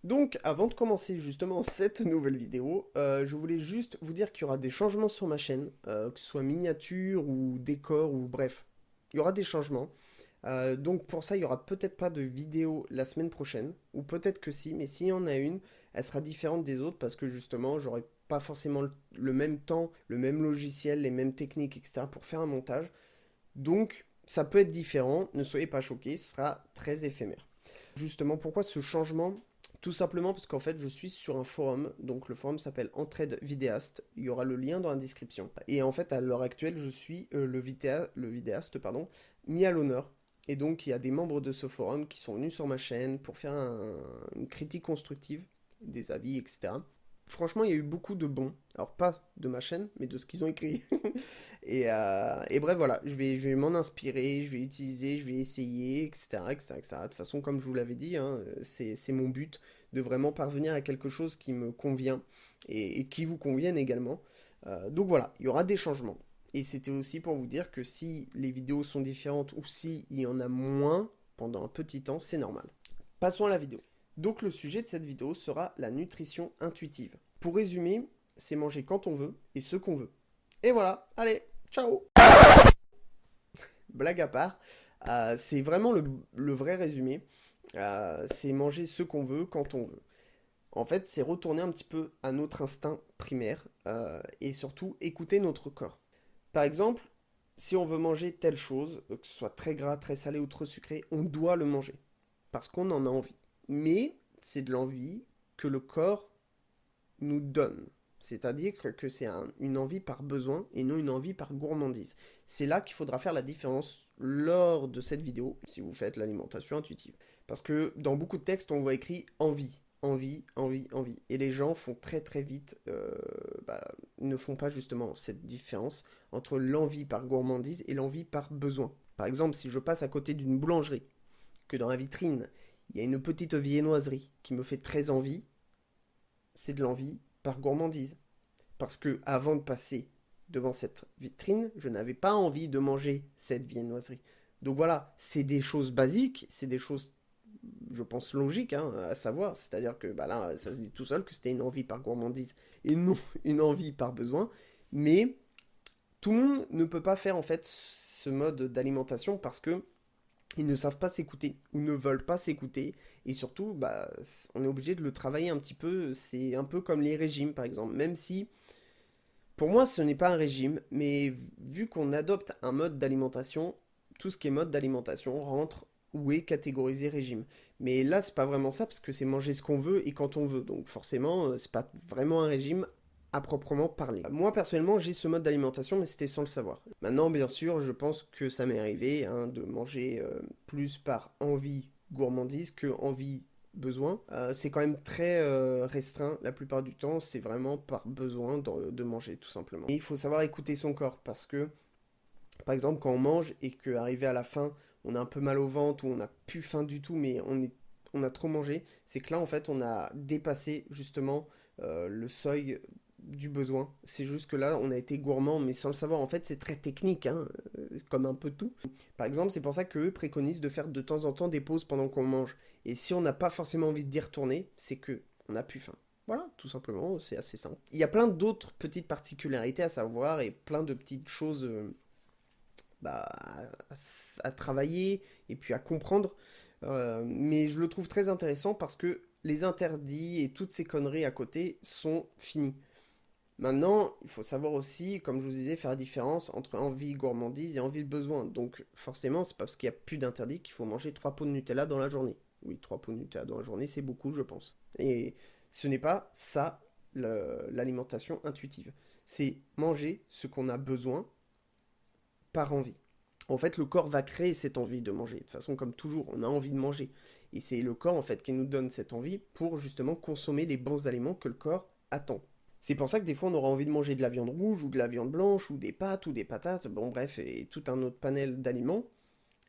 Donc, avant de commencer justement cette nouvelle vidéo, je voulais juste vous dire qu'il y aura des changements sur ma chaîne, que ce soit miniature ou décor ou bref, il y aura des changements. Donc pour ça, il y aura peut-être pas de vidéo la semaine prochaine, ou peut-être que si, mais s'il y en a une, elle sera différente des autres parce que justement, j'aurai pas forcément le même temps, le même logiciel, les mêmes techniques, etc. pour faire un montage. Donc ça peut être différent, ne soyez pas choqués, ce sera très éphémère. Justement, pourquoi ce changement? Tout simplement parce qu'en fait, je suis sur un forum, donc le forum s'appelle Entraide Vidéaste, il y aura le lien dans la description. Et en fait, à l'heure actuelle, je suis le vidéaste, pardon, mis à l'honneur. Et donc, il y a des membres de ce forum qui sont venus sur ma chaîne pour faire une critique constructive, des avis, etc. Franchement, il y a eu beaucoup de bons. Alors, pas de ma chaîne, mais de ce qu'ils ont écrit. Et bref, voilà, je vais m'en inspirer, je vais utiliser, je vais essayer, etc., etc., etc. De toute façon, comme je vous l'avais dit, hein, c'est mon but de vraiment parvenir à quelque chose qui me convient et qui vous convienne également. Donc voilà, il y aura des changements. Et c'était aussi pour vous dire que si les vidéos sont différentes ou si il y en a moins pendant un petit temps, c'est normal. Passons à la vidéo. Donc le sujet de cette vidéo sera la nutrition intuitive. Pour résumer, c'est manger quand on veut et ce qu'on veut. Et voilà, allez, ciao. Blague à part, c'est vraiment le vrai résumé. C'est manger ce qu'on veut quand on veut. En fait, c'est retourner un petit peu à notre instinct primaire et surtout écouter notre corps. Par exemple, si on veut manger telle chose, que ce soit très gras, très salé ou trop sucré, on doit le manger parce qu'on en a envie. Mais c'est de l'envie que le corps nous donne. C'est-à-dire que c'est une envie par besoin et non une envie par gourmandise. C'est là qu'il faudra faire la différence lors de cette vidéo, si vous faites l'alimentation intuitive. Parce que dans beaucoup de textes, on voit écrit envie, envie, envie, envie. Et les gens font très très vite, ne font pas justement cette différence entre l'envie par gourmandise et l'envie par besoin. Par exemple, si je passe à côté d'une boulangerie, que dans la vitrine, il y a une petite viennoiserie qui me fait très envie, c'est de l'envie par gourmandise. Parce que avant de passer devant cette vitrine, je n'avais pas envie de manger cette viennoiserie. Donc voilà, c'est des choses basiques, c'est des choses, je pense, logiques hein, à savoir. C'est-à-dire que bah là, ça se dit tout seul que c'était une envie par gourmandise et non une envie par besoin. Mais tout le monde ne peut pas faire en fait ce mode d'alimentation parce que ils ne savent pas s'écouter ou ne veulent pas s'écouter et surtout bah, on est obligé de le travailler un petit peu, c'est un peu comme les régimes par exemple, même si pour moi ce n'est pas un régime, mais vu qu'on adopte un mode d'alimentation, tout ce qui est mode d'alimentation rentre ou est catégorisé régime. Mais là c'est pas vraiment ça parce que c'est manger ce qu'on veut et quand on veut, donc forcément c'est pas vraiment un régime à proprement parler. Moi personnellement j'ai ce mode d'alimentation mais c'était sans le savoir. Maintenant bien sûr je pense que ça m'est arrivé hein, de manger plus par envie gourmandise que envie besoin. C'est quand même très restreint la plupart du temps, c'est vraiment par besoin de manger tout simplement. Et il faut savoir écouter son corps parce que par exemple quand on mange et qu'arrivé à la fin on a un peu mal au ventre ou on n'a plus faim du tout mais on a trop mangé, c'est que là en fait on a dépassé justement le seuil du besoin. C'est juste que là, on a été gourmand, mais sans le savoir. En fait, c'est très technique, hein, comme un peu tout. Par exemple, c'est pour ça qu'eux préconisent de faire de temps en temps des pauses pendant qu'on mange. Et si on n'a pas forcément envie d'y retourner, c'est que on n'a plus faim. Voilà, tout simplement, c'est assez simple. Il y a plein d'autres petites particularités à savoir et plein de petites choses bah, à travailler et puis à comprendre. Mais je le trouve très intéressant parce que les interdits et toutes ces conneries à côté sont finis. Maintenant, il faut savoir aussi, comme je vous disais, faire la différence entre envie gourmandise et envie de besoin. Donc forcément, c'est pas parce qu'il n'y a plus d'interdit qu'il faut manger 3 pots de Nutella dans la journée. Oui, 3 pots de Nutella dans la journée, c'est beaucoup, je pense. Et ce n'est pas ça l'alimentation intuitive. C'est manger ce qu'on a besoin par envie. En fait, le corps va créer cette envie de manger. De toute façon, comme toujours, on a envie de manger. Et c'est le corps, en fait, qui nous donne cette envie pour justement consommer les bons aliments que le corps attend. C'est pour ça que des fois on aura envie de manger de la viande rouge ou de la viande blanche ou des pâtes ou des patates, bon bref, et tout un autre panel d'aliments.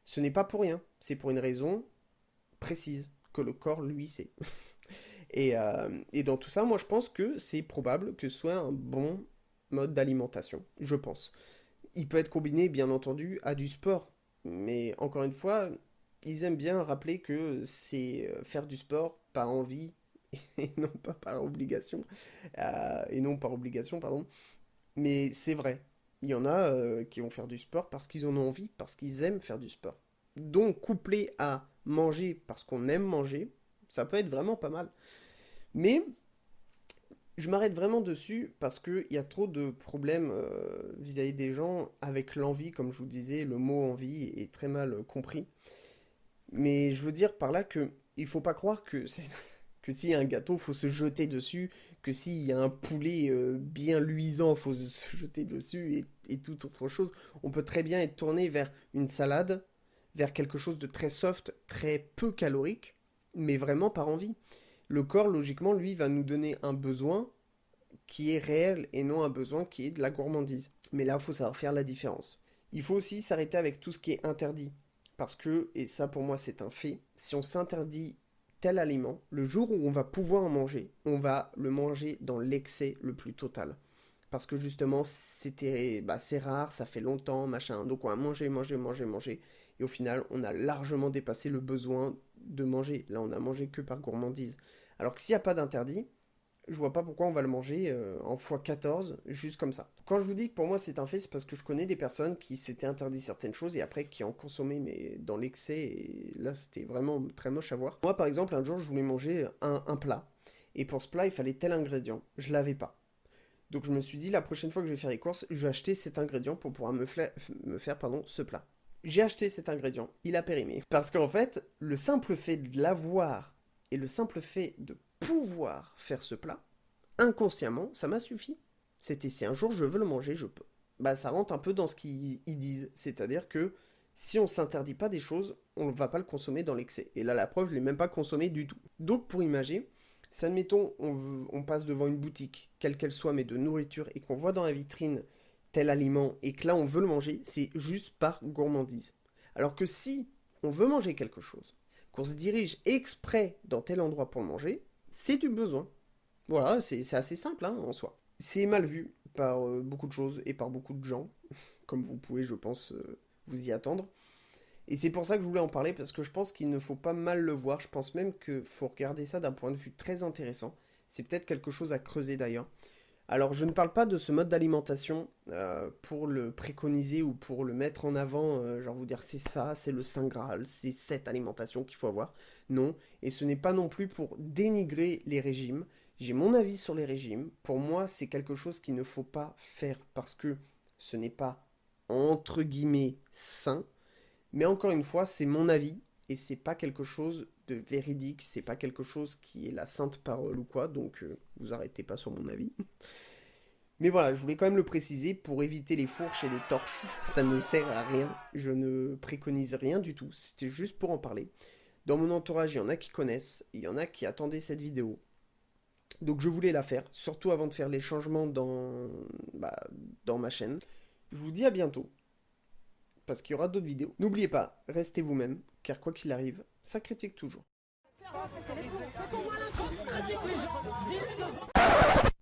Ce n'est pas pour rien, c'est pour une raison précise que le corps lui sait. Et dans tout ça, moi je pense que c'est probable que ce soit un bon mode d'alimentation, je pense. Il peut être combiné bien entendu à du sport, mais encore une fois, ils aiment bien rappeler que c'est faire du sport par envie et non pas par obligation. Et non par obligation, pardon. Mais c'est vrai. Il y en a qui vont faire du sport parce qu'ils en ont envie, parce qu'ils aiment faire du sport. Donc, couplé à manger parce qu'on aime manger, ça peut être vraiment pas mal. Mais je m'arrête vraiment dessus parce qu'il y a trop de problèmes vis-à-vis des gens avec l'envie, comme je vous disais, le mot envie est très mal compris. Mais je veux dire par là que il faut pas croire que que s'il y a un gâteau, faut se jeter dessus, que s'il y a un poulet bien luisant, faut se jeter dessus et toute autre chose. On peut très bien être tourné vers une salade, vers quelque chose de très soft, très peu calorique, mais vraiment par envie. Le corps, logiquement, lui, va nous donner un besoin qui est réel et non un besoin qui est de la gourmandise. Mais là, il faut savoir faire la différence. Il faut aussi s'arrêter avec tout ce qui est interdit. Parce que, et ça pour moi c'est un fait, si on s'interdit tel aliment, le jour où on va pouvoir en manger, on va le manger dans l'excès le plus total. Parce que justement, c'est rare, ça fait longtemps, machin. Donc on va manger, manger, manger, manger. Et au final, on a largement dépassé le besoin de manger. Là, on a mangé que par gourmandise. Alors que s'il n'y a pas d'interdit, je vois pas pourquoi on va le manger en x14, juste comme ça. Quand je vous dis que pour moi c'est un fait, c'est parce que je connais des personnes qui s'étaient interdit certaines choses et après qui en consommaient, mais dans l'excès, et là c'était vraiment très moche à voir. Moi par exemple, un jour je voulais manger un plat, et pour ce plat il fallait tel ingrédient, je l'avais pas. Donc je me suis dit, la prochaine fois que je vais faire les courses, je vais acheter cet ingrédient pour pouvoir me faire ce plat. J'ai acheté cet ingrédient, il a périmé. Parce qu'en fait, le simple fait de l'avoir et le simple fait de pouvoir faire ce plat, inconsciemment, ça m'a suffi. C'était si un jour je veux le manger, je peux. Bah ça rentre un peu dans ce qu'ils disent, c'est-à-dire que si on s'interdit pas des choses, on ne va pas le consommer dans l'excès. Et là la preuve, je l'ai même pas consommé du tout. Donc pour imager, si admettons on passe devant une boutique, quelle qu'elle soit, mais de nourriture, et qu'on voit dans la vitrine tel aliment, et que là on veut le manger, c'est juste par gourmandise. Alors que si on veut manger quelque chose, qu'on se dirige exprès dans tel endroit pour le manger, c'est du besoin. Voilà, c'est assez simple hein, en soi. C'est mal vu par beaucoup de choses et par beaucoup de gens, comme vous pouvez, je pense, vous y attendre. Et c'est pour ça que je voulais en parler, parce que je pense qu'il ne faut pas mal le voir. Je pense même qu'il faut regarder ça d'un point de vue très intéressant. C'est peut-être quelque chose à creuser d'ailleurs. Alors, je ne parle pas de ce mode d'alimentation pour le préconiser ou pour le mettre en avant, genre vous dire c'est ça, c'est le Saint Graal, c'est cette alimentation qu'il faut avoir. Non, et ce n'est pas non plus pour dénigrer les régimes. J'ai mon avis sur les régimes. Pour moi, c'est quelque chose qu'il ne faut pas faire parce que ce n'est pas entre guillemets sain. Mais encore une fois, c'est mon avis et c'est pas quelque chose de véridique, c'est pas quelque chose qui est la sainte parole ou quoi, donc vous arrêtez pas sur mon avis. Mais voilà, je voulais quand même le préciser pour éviter les fourches et les torches. Ça ne sert à rien, je ne préconise rien du tout, c'était juste pour en parler. Dans mon entourage, il y en a qui connaissent, il y en a qui attendaient cette vidéo. Donc je voulais la faire, surtout avant de faire les changements dans ma chaîne. Je vous dis à bientôt, parce qu'il y aura d'autres vidéos. N'oubliez pas, restez vous-même, car quoi qu'il arrive, ça critique toujours.